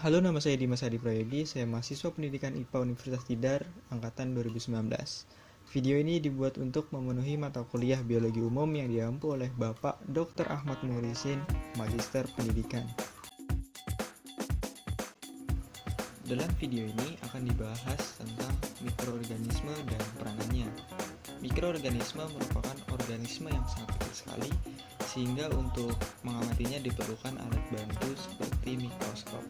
Halo, nama saya Dimas Hadi Prayogi. Saya mahasiswa pendidikan IPA Universitas Tidar angkatan 2019. Video ini dibuat untuk memenuhi mata kuliah biologi umum yang diampu oleh Bapak Dr. Ahmad Muhlisin, Magister Pendidikan. Dalam video ini akan dibahas tentang mikroorganisme dan peranannya. Mikroorganisme merupakan organisme yang sangat kecil sekali, sehingga untuk mengamatinya diperlukan alat bantu seperti mikroskop.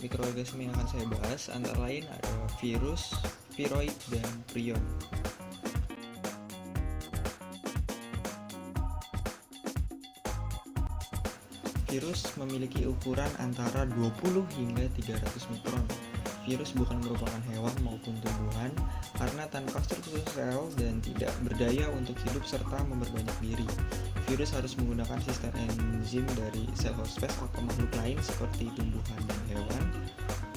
Mikroorganisme yang akan saya bahas antara lain ada virus, viroid, dan prion. Virus memiliki ukuran antara 20 hingga 300 mikron. Virus bukan merupakan hewan maupun tumbuhan karena tanpa struktur sel dan tidak berdaya untuk hidup serta memperbanyak diri. Virus harus menggunakan sistem enzim dari sel host spesies atau makhluk lain seperti tumbuhan dan hewan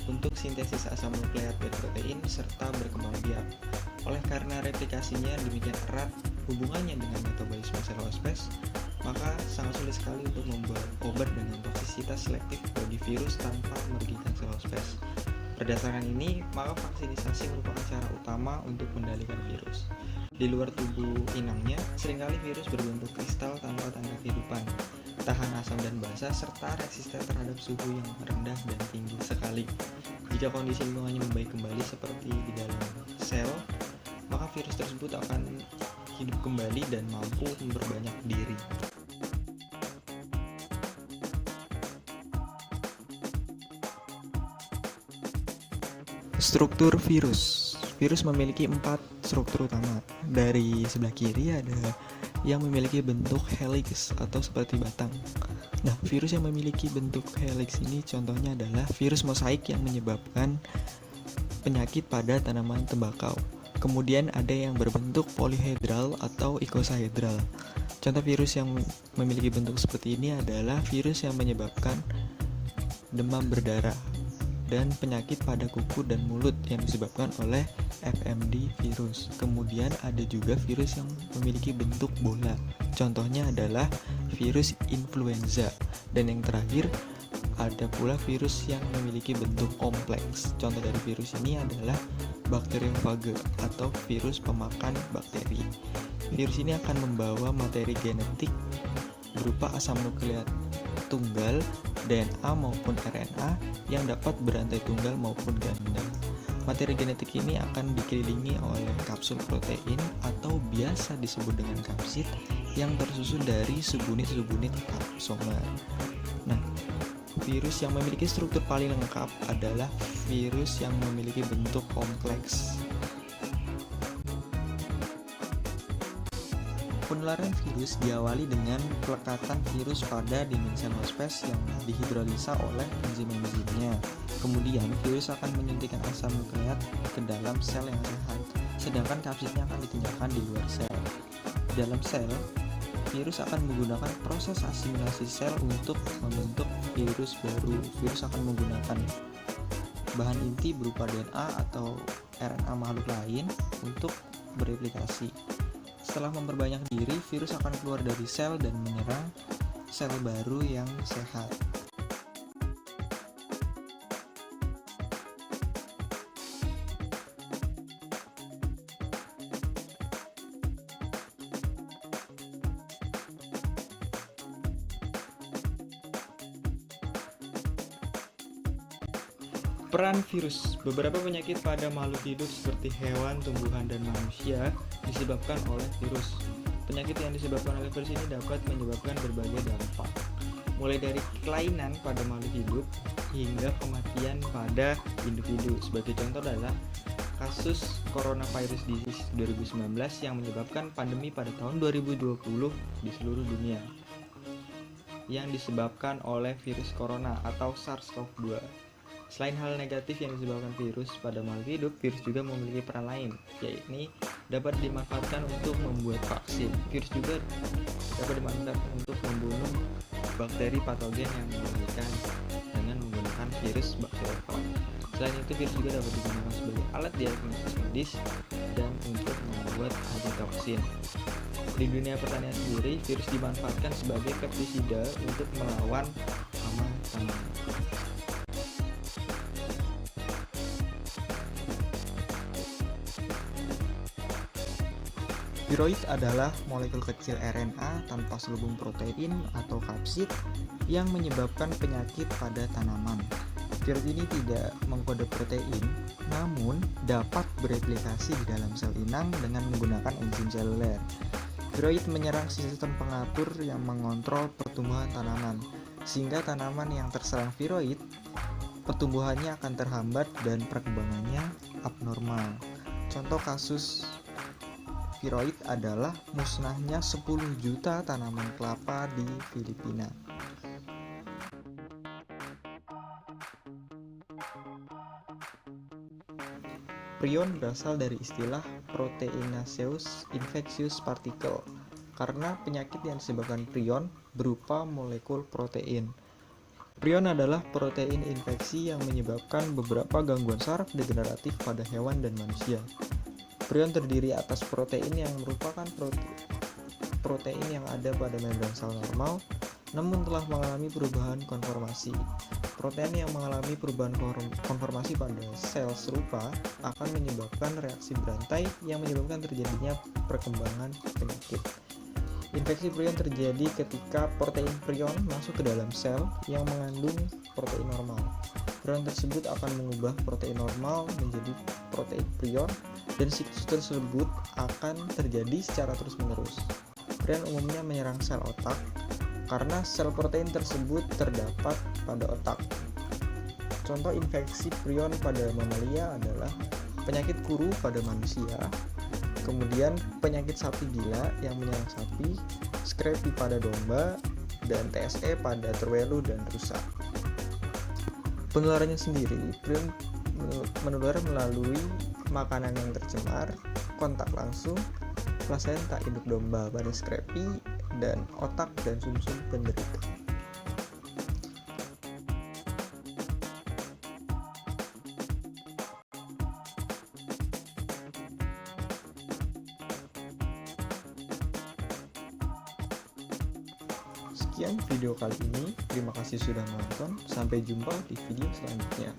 untuk sintesis asam nukleat dan protein serta berkembang biak. Oleh karena replikasinya demikian erat hubungannya dengan metabolisme sel host spesies, maka sangat sulit sekali untuk membuat obat dengan toksisitas selektif bagi virus tanpa merugikan sel host spesies. Berdasarkan ini, maka vaksinisasi merupakan cara utama untuk mengendalikan virus. Di luar tubuh inangnya, seringkali virus berbentuk kristal tanpa tanda kehidupan, tahan asam dan basa, serta resisten terhadap suhu yang rendah dan tinggi sekali. Jika kondisi lingkungannya membaik kembali seperti di dalam sel, maka virus tersebut akan hidup kembali dan mampu memperbanyak diri. Struktur virus. Virus memiliki 4 struktur utama. Dari sebelah kiri ada yang memiliki bentuk helix atau seperti batang. Nah, virus yang memiliki bentuk helix ini contohnya adalah virus mosaik yang menyebabkan penyakit pada tanaman tembakau. Kemudian ada yang berbentuk polyhedral atau icosahedral. Contoh virus yang memiliki bentuk seperti ini adalah virus yang menyebabkan demam berdarah dan penyakit pada kuku dan mulut yang disebabkan oleh FMD virus. Kemudian ada juga virus yang memiliki bentuk bola. Contohnya adalah virus influenza. Dan yang terakhir ada pula virus yang memiliki bentuk kompleks. Contoh dari virus ini adalah bakteriofage atau virus pemakan bakteri. Virus ini akan membawa materi genetik berupa asam nukleat tunggal, DNA maupun RNA yang dapat berantai tunggal maupun ganda. Materi genetik ini akan dikelilingi oleh kapsul protein atau biasa disebut dengan kapsid yang tersusun dari subunit-subunit kapsomer. Nah, virus yang memiliki struktur paling lengkap adalah virus yang memiliki bentuk kompleks. Penularan virus diawali dengan pelekatan virus pada dinding sel host spesies yang dihidrolisa oleh enzim-enzimnya. Kemudian virus akan menyuntikkan asam nukleat ke dalam sel yang sehat, sedangkan kapsidnya akan ditinggalkan di luar sel. Dalam sel, virus akan menggunakan proses asimilasi sel untuk membentuk virus baru. Virus akan menggunakan bahan inti berupa DNA atau RNA makhluk lain untuk bereplikasi. Setelah memperbanyak diri, virus akan keluar dari sel dan menyerang sel baru yang sehat. Peran virus. Beberapa penyakit pada makhluk hidup seperti hewan, tumbuhan, dan manusia disebabkan oleh virus. Penyakit yang disebabkan oleh virus ini dapat menyebabkan berbagai dampak, mulai dari kelainan pada makhluk hidup hingga kematian pada individu. Sebagai contoh adalah kasus coronavirus disease 2019 yang menyebabkan pandemi pada tahun 2020 di seluruh dunia, yang disebabkan oleh virus corona atau SARS-CoV-2. Selain hal negatif yang disebabkan virus pada makhluk hidup, virus juga memiliki peran lain, yaitu dapat dimanfaatkan untuk membuat vaksin. Virus juga dapat dimanfaatkan untuk membunuh bakteri patogen yang mematikan dengan menggunakan virus bakteriofag. Selain itu, virus juga dapat digunakan sebagai alat diagnosis medis dan untuk membuat antitoksin. Di dunia pertanian sendiri, virus dimanfaatkan sebagai pestisida untuk melawan hama tanaman. Viroid adalah molekul kecil RNA tanpa selubung protein atau kapsid yang menyebabkan penyakit pada tanaman. Viroid ini tidak mengkode protein, namun dapat bereplikasi di dalam sel inang dengan menggunakan enzim seluler. Viroid menyerang sistem pengatur yang mengontrol pertumbuhan tanaman, sehingga tanaman yang terserang viroid, pertumbuhannya akan terhambat dan perkembangannya abnormal. Contoh kasus viroid adalah musnahnya 10 juta tanaman kelapa di Filipina. Prion berasal dari istilah Proteinaceous infectious particle karena penyakit yang disebabkan prion berupa molekul protein. Prion adalah protein infeksi yang menyebabkan beberapa gangguan saraf degeneratif pada hewan dan manusia. Prion terdiri atas protein yang merupakan protein yang ada pada membran sel normal, namun telah mengalami perubahan konformasi. Protein yang mengalami perubahan konformasi pada sel serupa akan menyebabkan reaksi berantai yang menyebabkan terjadinya perkembangan penyakit. Infeksi prion terjadi ketika protein prion masuk ke dalam sel yang mengandung protein normal. Prion tersebut akan mengubah protein normal menjadi protein prion dan siklus tersebut akan terjadi secara terus-menerus. Prion umumnya menyerang sel otak karena sel protein tersebut terdapat pada otak. Contoh infeksi prion pada mamalia adalah penyakit kuru pada manusia, kemudian penyakit sapi gila yang menyerang sapi, scrapie pada domba, dan TSE pada terwelu dan rusa. Penularannya sendiri, prion menular melalui makanan yang tercemar, kontak langsung, plasenta induk domba pada scrapie, dan otak dan sumsum penderita. Sekian video kali ini, terima kasih sudah menonton, sampai jumpa di video selanjutnya.